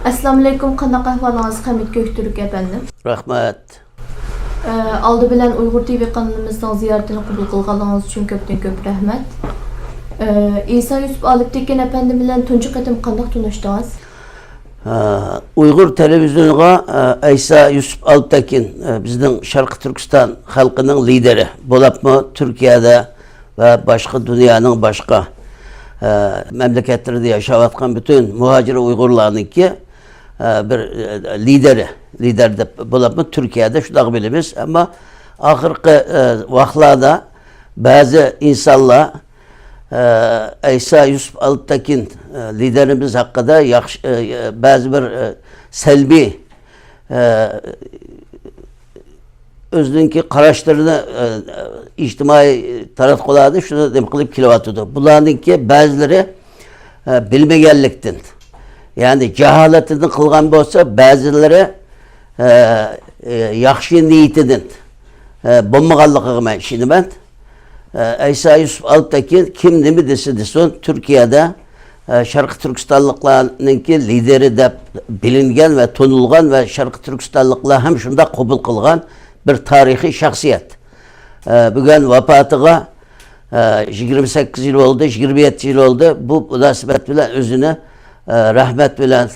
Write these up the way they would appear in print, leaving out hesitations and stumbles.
Assalamu alaikum, qanaqa ahvalınız Hamid Göktürk efendim. Rahmet. Aldı bilen Uygur TV kanalımızdan ziyaretini kabul kılganınız için köp rahmet. İsa Yusuf Aliptekin efendim bilen tuncu qatim qandaq tunuşdunuz? Uygur televizyonuna İsa Yusuf Aliptekin bizden Şarkı Türkistan halkının lideri. Bolapmı Türkiye'de ve başka dünyanın başka memleketlerinde yaşavatkan bütün muhacir Uygurlarının ki bir lideri. Lider de bolapmı Türkiye'de şu da biliriz ama ahırkı vaxtlarda bazı insanlar İsa Yusuf Aliptekin liderimiz hakkında bazı bir selbi özünki qarashlarını ictimai tarafqolarni şunu dem qilib kelyapti. Bularninki bazıları bilmegenlikten, yani cehaletini qilgan bo'lsa, bazıları yaxshi niyetidan bo'lmaganligiga men ishonaman. İsa Yusuf Aliptekin kim nima desa desin, Türkiye'de Şarkı Türkistanlıklarınki lideri de bilingen ve tonulgan ve Şarkı Türkistanlıklar hem şunda kabul kılgan bir tarihi şahsiyet. Bugün vafatıga 28 yıl oldu, 27 yıl oldu. Bu münasebet bilen özüne rahmet bilen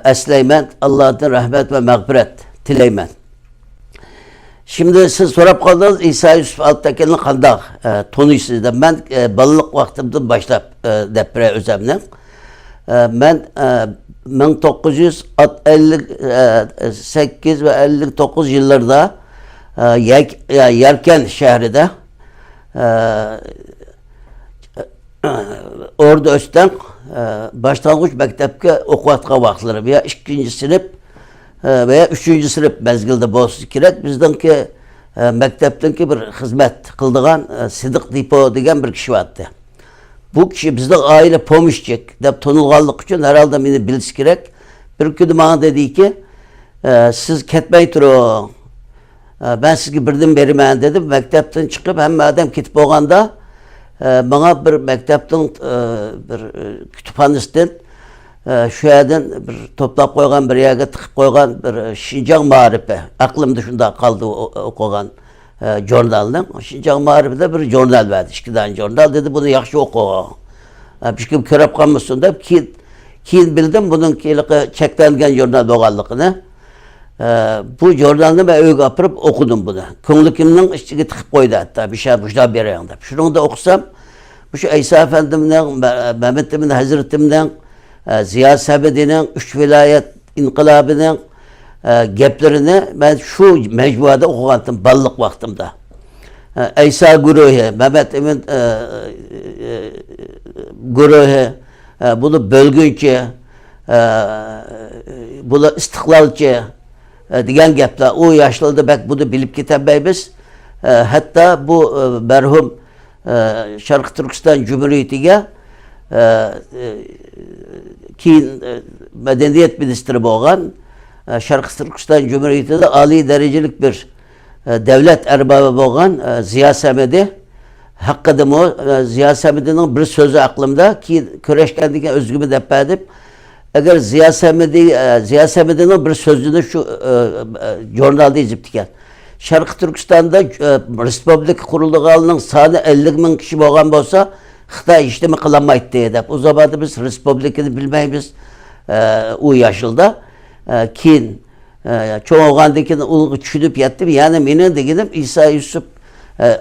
esleymen, Allah'tan rahmet ve mağfiret dileymen. Şimdi siz sorap kaldınız İsa Yusuf Aliptekin'in qandaq tonuysunuz da ben balalık vaktimden başlap depre özemden. Ben 1958 ve 59 yıllarda Yerken şehrinde orada Özten başlangıç mektepke okuvatka vaxtları veya 2. sınıf veya 3. sınıf mezgilde bolsa kerak. Bizdenki mekteptenki bir hizmet kıldığan Sıdık Dipo degen bir kişi vardı. Bu kişi bizden aile pomuşcuk dep tonulganlık için herhalde beni bilisi gerek. Bir gün bana dedi ki siz ketmeyi turun. Ben sizge birden berimen dedim. Mektepten çıkıp hem madem kitip olganda bana bir mektepten bir kütüphanesinden şu yerden bir toplap koygan bir yere tıkıp koygan bir Şincan Mağribi. Aklım dışında kaldı okugan jurnaldan. Şincan Mağribi'de bir jurnal verdi. 2 tane jurnal dedi bunu yaxşı oku. Bir kim körep kalmışsın deyip keyin bildim bunun çeklengen jurnal boğanlıkını. Bu jurnalını ben öyle yapıp okudum bunu. Köngülükümden içine tıkıp koydu hatta bir şey buşta bir yanında. Şunu da okusam bu şu İsa Efendim'den, Mehmet Emin Hazretim'den, Ziya Sabidi'nin, 3 vilayet inkılabının geplerini ben şu mecmuada okugandım ballık vaktimde. İsa Güruhi, Mehmet Emin Güruhi, bunu bölgünçe, bunu istiklalçı diyen gepler o yaşlarda bek bunu bilip gitmeyimiz. Hatta bu merhum Şarkı Türkistan Cumhuriyeti'ne keyin Medeniyet Ministri bo'lgan Şarkı Türkistan Cumhuriyeti'de âli derecelik bir devlet erbabı bo'lgan Ziya Samedi hakkında Ziya Samidi'nin bir sözü aklımda ki köreşkendiğine özgümü depedip eğer Ziya Samidi'nin bir sözünü şu jurnalda iziptiken Şarkı Türkistan'da Respublika kurulduğunun sani 50 bin kişi bo'lgan bo'lsa Xitay işlemi kılamaydı deyip. O zaman biz Respublika'nı bilmeyimiz o yaşılda. Kin çoğugandakini uluğu düşünüp yattım. Yani benim dedim İsa Yusuf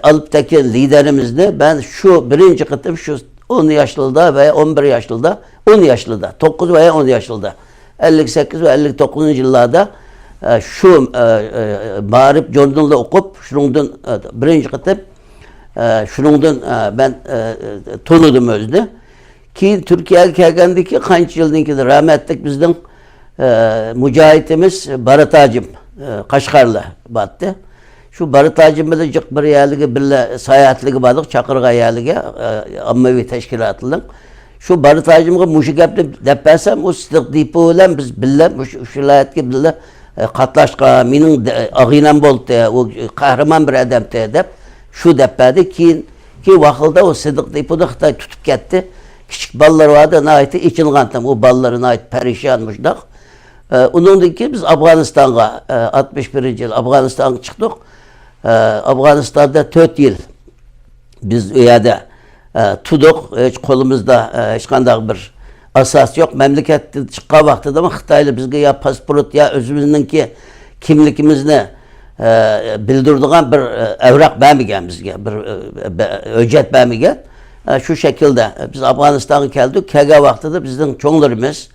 Aliptekin liderimizde ben şu birinci kıtım şu 10 yaşlıda veya 11 yaşlıda 10 yaşlıda 9 veya 10 yaşlıda 58 ve 59 yıllarda şu Mağrib Jurnal'da okup şundan birinci kıtım şundan ben tanıdım özünü. Ki Türkiye'ye gelgendeki kaç yılınki de rahmetlik bizden mücahitimiz Barut Hacım Kaşgarlı battı. Şu Barut Hacım'da bir yerlige bir seyahatlige badık Çakırga yerlige ammavi teşkilatının. Şu Barut Hacım'a muşuk yaptım depesem o Sıdık Dipo ile biz bile şu vilayetke bile katlaşka minin ağıyla boldu o kahraman bir adam dep şu depedi ki vakılda o Sıdık Dipo'da Xitay tutup gitti. Küçük ballar vardı, naiti için kantam. O balların ait perişanmışlar. Ondan ki biz Afganistan'a 61. yıl Afganistan'a çıktık. Afganistan'da 4 yıl biz uyada tuduk. Hiç kolumuzda hiç kandak bir asas yok. Memlekette çıkan vakti de Xitaylı bizge ya pasport ya özümüzdeki kimlikimizni bildirdiğin bir evrak vermegen bizge, bir öcet vermegen. Şu şekilde biz Afganistan'a geldik. Kege vakti de bizden çoğunlarımız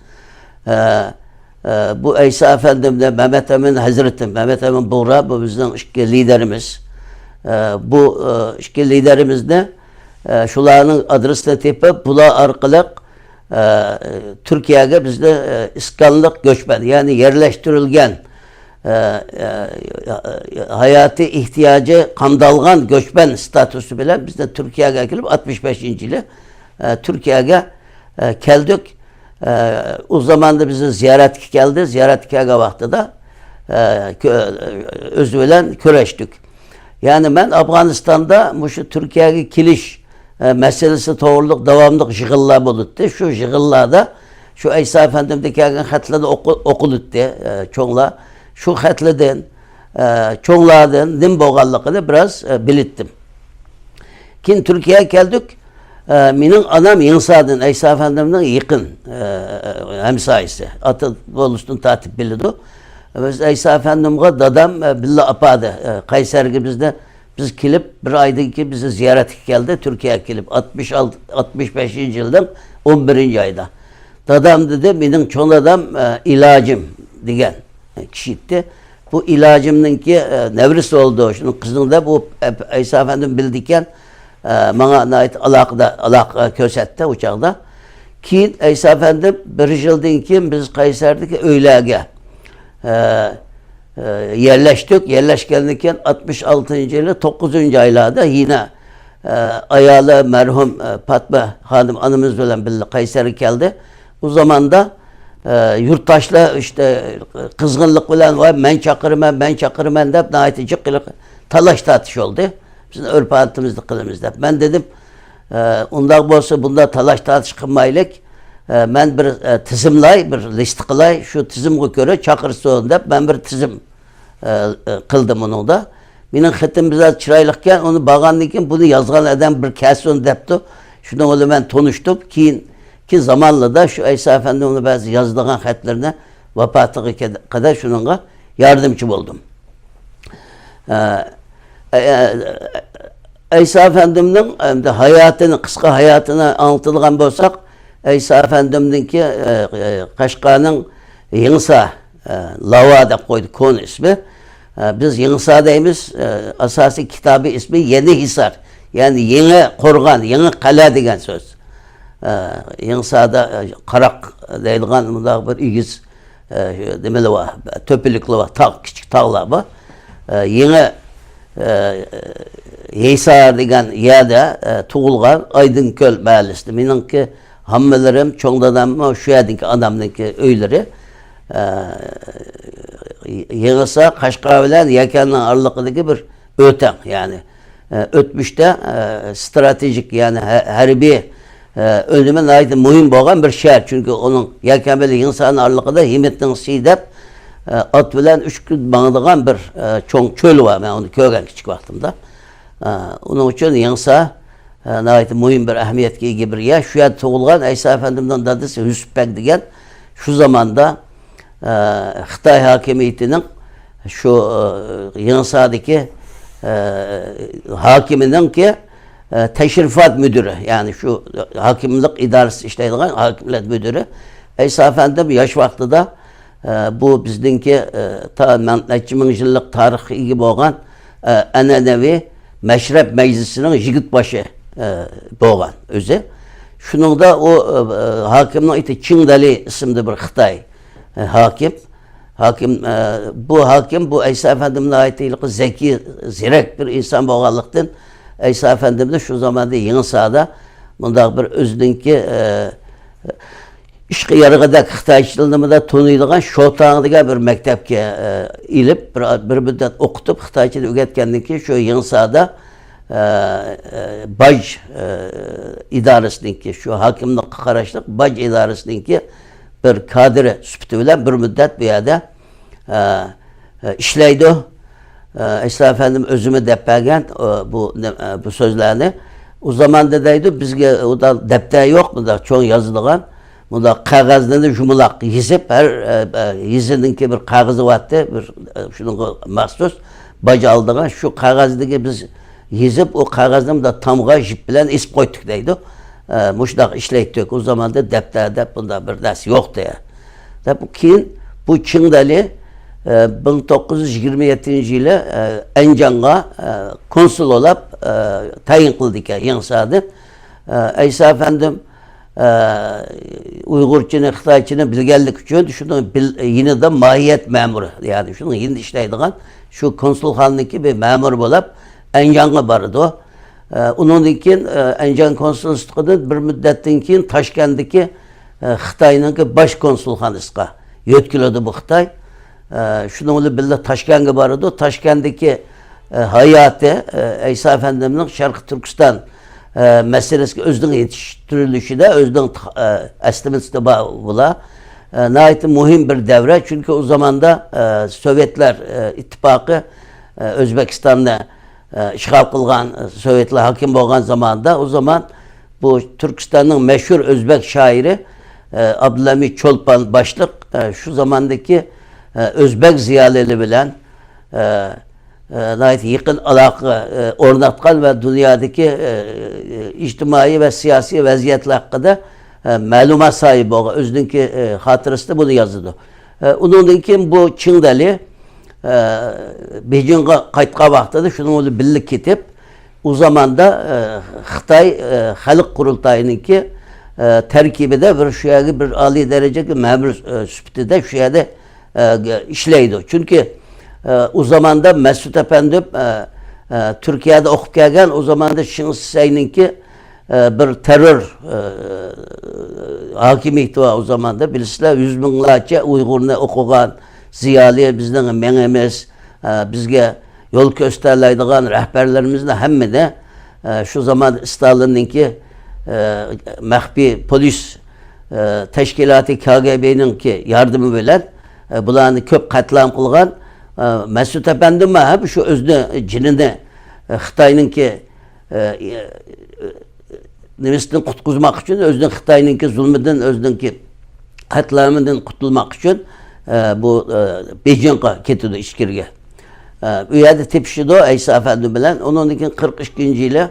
bu İsa Efendim'de Mehmet Emin Hazretim, Mehmet Emin Buğra bu bizden liderimiz. Bu liderimiz de şuların adresine tepip bula arkalık Türkiye'ye bizde iskanlık göçmen yani yerleştirilgen hayati ihtiyacı kandalgan göçmen statüsü bile bizde Türkiye'ye gelip 65. yılı Türkiye'ye geldik. O zaman da bizi ziyaret geldi. Ziyaret geldi vakti da özüyle köreştik. Yani ben Afganistan'da şu Türkiye'ye kiliş meselesi doğruluk devamlık jığıllar buluttu. Şu jığıllarda şu İsa Efendim'deki hatları okuluttu çoğunla. Şu hatlardan çoğunlardan nim boğallıkını biraz bilittim. Kin Türkiye'ye geldik. Benim anam İnsa'dın İsa Efendim'den yakın hemsayisi. Atı Bolus'un tatip bildi. Biz İsa Efendim'e dadam billah apadı. Kayseri'ye biz kilip bir ayda ki bizi ziyaret geldi. Türkiye'ye kilip 65. yıldan 11. ayda. Dadam dedi benim çoğun adam ilacım diyen kişiydi. Bu ilacımın ki nevris oldu. Şunun kızının da bu İsa Efendim bildikken bana ait alaka kösetti uçakta. Ki İsa Efendim bir yıldan ki biz Kayseri'deki öylege yerleştik. Yerleşkenlikken 66. yılı 9. aylarda yine ayalı merhum Fatma Hanım anımız bilen birlikte Kayseri geldi. O zaman da yurttaşla işte kızgınlık bilen var. Ben çakırım de nahiyeti talaş tartış oldu. Bizim örpantımızda kılımızda. Ben dedim ondan olsa bunda talaş tartış kılmaylık. Ben bir tizimlay, bir liste kılay. Şu tizimge göre çakırsın de ben bir tizim kıldım onu da. Benim xetim biraz çıraylıkken onu bağanlıkken bunu yazgan adam bir kesin depti. Şunu onu ben tonuştum ki zamanla da şu İsa Efendim'in bazı yazdığın xetlerine vafatı kadar şununla yardımcı oldum. İsa Efendim'in hayatını, kısa hayatını anlatılgan bolsak, İsa Efendim'in ki Kaşgar'ın Yınsa Lava'da koydu konu ismi. Biz Yınsa deyimiz asası kitabı ismi Yeni Hisar. Yani yeni korgan, yeni kale degen söz. Yınsa'da Karak deyilgan bunda bir igiz demeli var, töpülüklü var, küçük tağlar var. Yeni Yeysar degen yerde tuğulgan Aydınköl mahallesi. Benimki hammelerim çoğundan şu yerdeki adamdaki öyleri. Yığısa Kaşgar bilen Yakan'ın aralıkındaki bir ötem yani. Ötmüşte stratejik yani harbi önüme ait mühim olan bir şehir. Çünkü onun Yakan bilen Yığısa'nın aralıkında Himet'in Sidep at bilen 3 gün bağlayan bir çoğun çöl var. Ben onu görgen küçük vaktimde. Onun için Yığısa ait mühim bir ehemmiyetki ega bir yer. Şu yer tuğulgan İsa Efendim'den dadısı Hüsbek degen şu zamanda Xitay hakimiyetinin şu Yığısa'daki hakiminin ki teşrifat müdürü yani şu hakimlik idaresi işleydiğin hakimiyet müdürü İsa Efendim yaş vakti da bu bizdeki ta neçmin yıllık tarihi gibi olan enenevi meşrep meclisinin jigitbaşı boğan özü. Şunun da o hakiminin iti Çingdali isimli bir Xitay hakim. Bu hakim bu İsa Efendim'in ait zeki, zirek bir insan boğanlıktan İsa Efendim de şu zamanda Yığısa'da bunda bir özünki işki yarıgıda Xitayçılığını da tonuyduğun Şotağı'da bir mektepke ilip bir müddet okutup Xitayçı'da öğretkenliği şu Yığısa'da Baj idaresindeki şu hakimlik karışlık Baj idaresindeki bir kadri süpütü bilen bir müddet bir yerde işleydi. İsa Efendim özümü depegen bu sözlerini. O zaman dediydi bizge o da depte yok mu da çok yazılgan. Bu da kağızlarını jumulak yizip her yizininki bir kağızı vardı bir şunun mahsus baca aldığan şu kağızdaki biz yizip o kağızdan da tamga jip bilen isp koyduk deydi. Muşdak işleyttik. O zaman da defterde bunda bir ders yoktu ya. Bu keyin bu Çingdali 1927 yılı Encan'a konsul olup tayin kıldı ki yansıdı. İsa Efendim Uygurçını, Xitayçını bilgenlik için şunu yine de mahiyet memuru yani şunu yine işleydiğin şu konsulhanlık bir memur olup Encan'a barıdı o. Onun için Encan konsolosluğunun bir müddetten keyin Taşkent'teki Xitay'nın baş konsulhanısına yetkiledi bu Xitay. Şununla birlikte Taşkent'e barıdı. Taşkent'teki hayatı İsa Efendimiz'in Şarkı Türkistan meselesi özünün yetiştirilişi de özünün estimesi bula nihayet mühim bir devre. Çünkü o zaman da Sovyetler İttifakı Özbekistan'da işgal kılgan Sovyetler hakim olan zamanda o zaman bu Türkistan'ın meşhur Özbek şairi Abdülhamit Çolpan başlık şu zamandaki Özbek ziyaleli bilen yakın alaka ornatkan ve dünyadaki içtimai ve siyasi vaziyetler hakkında malumat sahibi olan özünki hatırasında bunu yazdı. Onun için bu Çingdali Beijing'e kayıtka vakti şunu birlik kitip o zaman da Xitay Halk Kurultayı'nınki terkibi de bir şuyaki bir âli dereceki memur süpütü de şuyada işleydi. Çünkü o zaman da Mesut Efendi Türkiye'de okup gelgen o zaman da Şin Hüseyin'inki bir terör hakimiyeti var o zaman da bilirsinler 100 binlerce Uygur'unu okugan ziyali bizden menemiz bizge yol gösterleydiğin rehberlerimizin hem de şu zaman Stalin'inki mehbi polis teşkilatı KGB'ninki yardımı bilen bularını köp katliam kılgan Mesut Efendim hep şu özünü cinini Xitay'ınki nefsini kutkuzmak için özünü Xitay'ınki zulmüden özününki katliamından kurtulmak için bu Beijing'e getirdi işkirge. Üyede tepşidi o İsa Efendi bilen onun için 42. yılı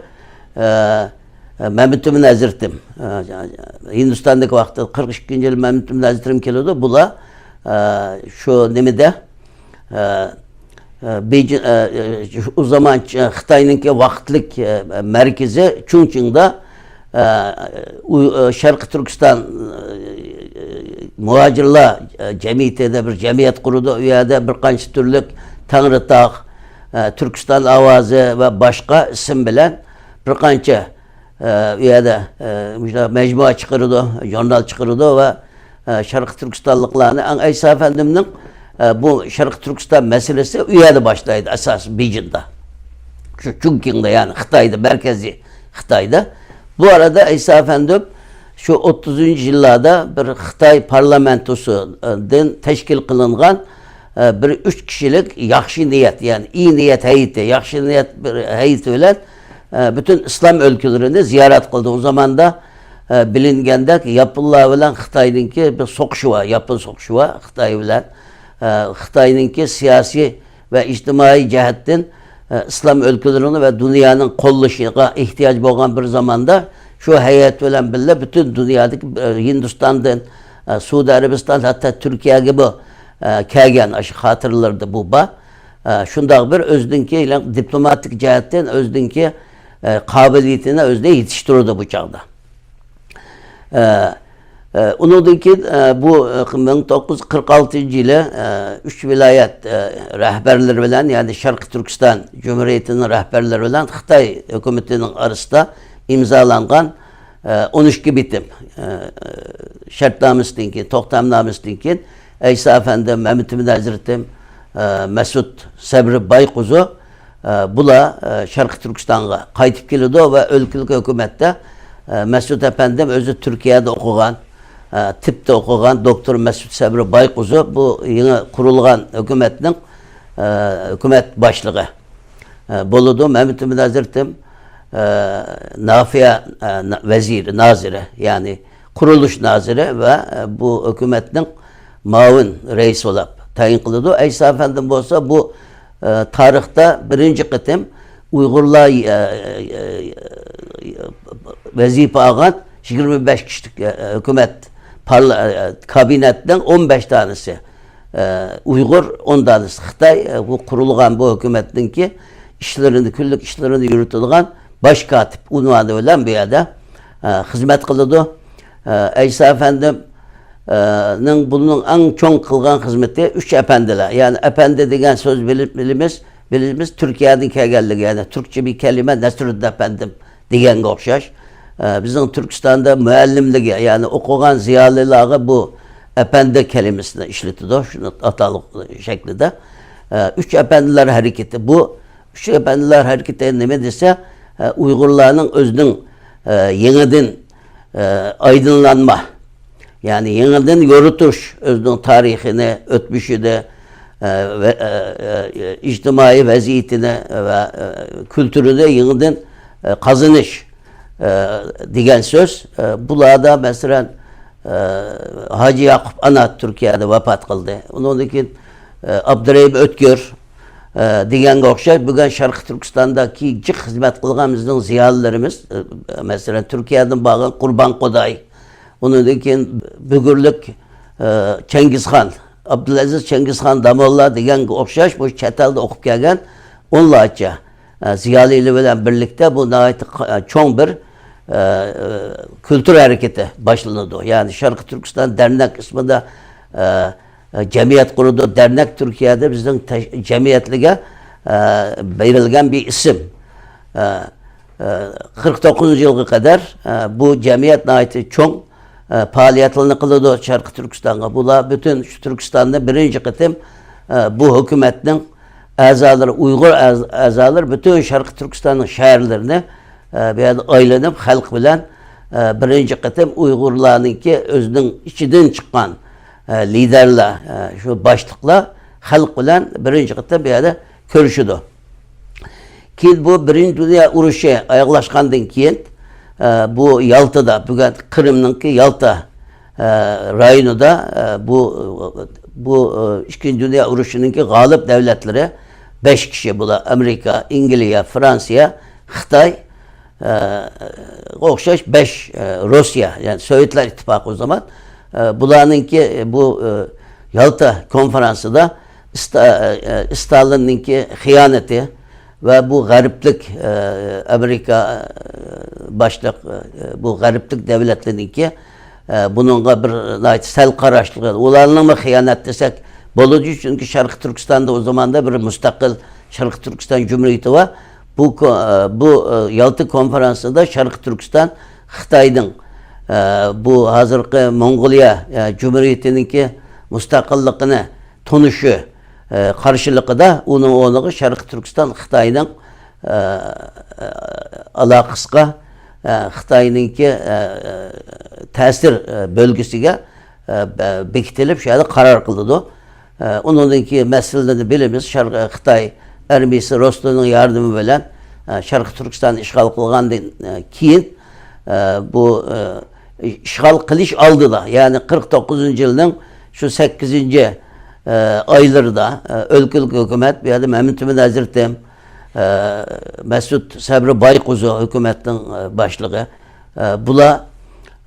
Mehmet Emin Hazretim Hindistan'daki vakti 42. yıl Mehmet Emin Hazretim geliyordu. Bu da şu nemide o zaman Xitay'ınki vaktlik merkezi Chongqing'da Şarkı Türkistan muhacirler cemiyeti de bir cemiyet kurdu. Üyede bir kanç türlük Tanrıtağ, Türkistan Avazı ve başka isim bilen bir kança üyede mecmua çıkardı, jurnal çıkardı ve Şarkı Türkistanlıklarını İsa Efendimiz'in bu Şarkı Türkistan meselesi üyede başlaydı esas Beijing'de. Şu Chongqing'de yani Xitay'da, merkezi Xitay'da. Bu arada İsa Efendim şu 30. yıllarda bir Xitay parlamentosu'dan teşkil kılınan bir 3 kişilik yakşı niyet yani iyi niyet heyeti, yakşı niyet bir heyeti ile bütün İslam ülkelerini ziyaret kıldı. O zaman da bilingende yapılla bilen Xitay'ınki bir sokuşu var, yapı sokuşu var Xitay bilen. Xitay'ınki siyasi ve içtimai cihetten İslam ülkelerini ve dünyanın kollaşına ihtiyaç olan bir zamanda şu heyet bilen bile bütün dünyadaki Hindistan'dan, Suudi Arabistan hatta Türkiye gibi kelgen aşı hatırlardı bu ba. Şundak bir özdünki diplomatik cihetten özdünki kabiliyetine özde yetiştirirdi bu çağda. Onundaki bu 1946 yılı 3 vilayet rehberleri bilen yani Şarkı Türkistan Cumhuriyeti'nin rehberleri bilen Xitay hükümetinin arasında imzalanan 13 bitim şartnamesindeki, toktamnamesindeki İsa Efendi, Mehmet Emin Hazretim, Mesut Sabri Baykuzu bula Şarkı Türkistan'a kayıtıp geldi ve ülkelik hükümette Mesut Efendim özü Türkiye'de okugan tipte okugan Doktor Mesut Sabri Baykuzu bu yeni kurulgan hükümetin hükümet başlığı. Bolu'da Mehmet Emin Hazretim Nafiye Veziri, Nazire yani kuruluş nazire ve bu hükümetin mavun reis olap tayin kılıdı. Eysa Efendim olsa bu tarihte birinci kıtım Uygurlar vazife algan 25 kişilik hükümet kabinetten 15 tanesi Uygur, 10 tanesi Xitay bu kurulgan bu hükümetin ki işlerini, küllük işlerini yürütülgen baş katip unvanı olan bir yerde hizmet kılıdı. Eysa Efendim bunun en çok kılgan hizmeti 3 efendiler. Yani efendi degen söz bilimiz Türkiye'den geldi yani Türkçe bir kelime Nesruddin Efendim degen okşaş. Bizim Türkistan'da müellimligi yani okugan ziyalılığı bu efendi kelimesine işletiyor. Şunu atalık şeklinde. 3 efendiler hareketi. Bu 3 efendiler hareketi ne dese Uygurların özünün yeniden aydınlanma yani yeniden yorutuş özünün tarihini, ötmüşünü ve içtimai vaziyetini ve kültürünü yeniden kazanış diyen söz. Bulada mesela Hacı Yakup Ana Türkiye'de vefat kıldı. Onun için Abdurrahim Ötgör diyen okşar bugün Şarkı Türkistan'daki cık hizmet kılgan bizden ziyalılarımız mesela Türkiye'den bağlı Kurban Koday onun için Bügürlük Cengiz Han Abdülaziz Cengiz Han Damolla diyen okşaş bu çetalda okup gelgen onunla açça ziyalı ile birlikte bu çok bir kültür hareketi başlandı. Yani Şarkı Türkistan dernek kısmında cemiyet kuruldu. Dernek Türkiye'de bizim cemiyetlige verilgen bir isim. 49 yılı kadar bu cemiyet naiti çok faaliyetlerini kıldı Şarkı Türkistan'a. Bula bütün şu Türkistan'da birinci kıtım bu hükümetin azaları, Uygur azaları bütün Şarkı Türkistan'ın şehirlerini bir aylanıp halk bilen birinci kıtım Uygurlarının ki özünün içinden çıkan liderle, şu başlıkla halk bilen birinci kıtım bir yerde görüşüdü. Ki bu birinci dünya uruşu ayaklaşkandan keyin bu Yalta'da, bugün Kırım'ın ki Yalta rayonunda bu İkinci Dünya Uruşu'nun ki galip devletleri 5 kişi bula Amerika, İngilizce, Fransa, Xitay, okşaş 5 Rusya yani Sovyetler İttifakı o zaman bulanın ki bu Yalta konferansı da Stalin'in ki hıyaneti ve bu gariplik Amerika başlık bu gariplik devletlerinin ki bununla bir sel karışlığı olanla mı hıyanet desek bolucu çünkü Şarkı Türkistan'da o zaman da bir müstakil Şarkı Türkistan Cumhuriyeti var. Bu Yalta konferansında Şarkı Türkistan Xitay'ın bu hazırki Mongolia Cumhuriyeti'nin ki müstakilliğini tunuşu karşılığı da onu Şarkı Türkistan Xitay'ın alakasıga Xitay'ın ki tesir bölgesiga bekitilip şeyde karar kıldı. Onun ki meselelerini bilimiz Xitay Ermisi Rostov'un yardımı bilen Şarkı Türkistan işgal kılgandan keyin bu işgal kılış aldılar. Yani 49. yılın şu 8. aylarda ülkülük hükümet bir yerde Mehmet Emin Hazretim Mesut Sabri Baykuzu hükümetin başlığı bula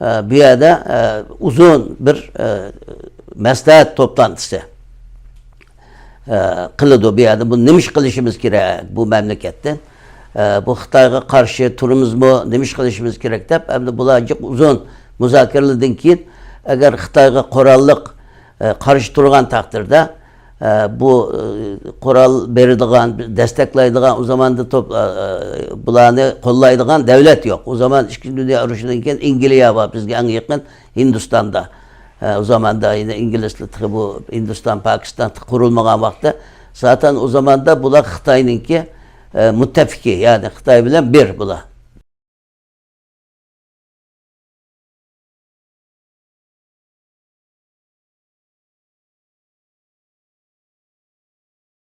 bir yerde uzun bir maslahat toplantısı kılıdı bir yerde. Bu nemiş kılışımız gerek bu memleketten. Bu Xitay'a karşı turumuz mu nemiş kılışımız gerek de hem de bulacak uzun müzakerelerdin keyin eğer Xitay'a korallık karşı turgan takdirde bu kural verildiğin, desteklaydiğin o zaman da bulanı kollaydiğin devlet yok. O zaman İkinci Dünya Uruşu'ndan İngilizce var bizge en yakın Hindistan'da. O zaman da yine İngilizlik bu Hindistan, Pakistan kurulmayan vakti zaten o zaman da bula Xitay'ın ki müttefiki yani Xitay bilen bir bula.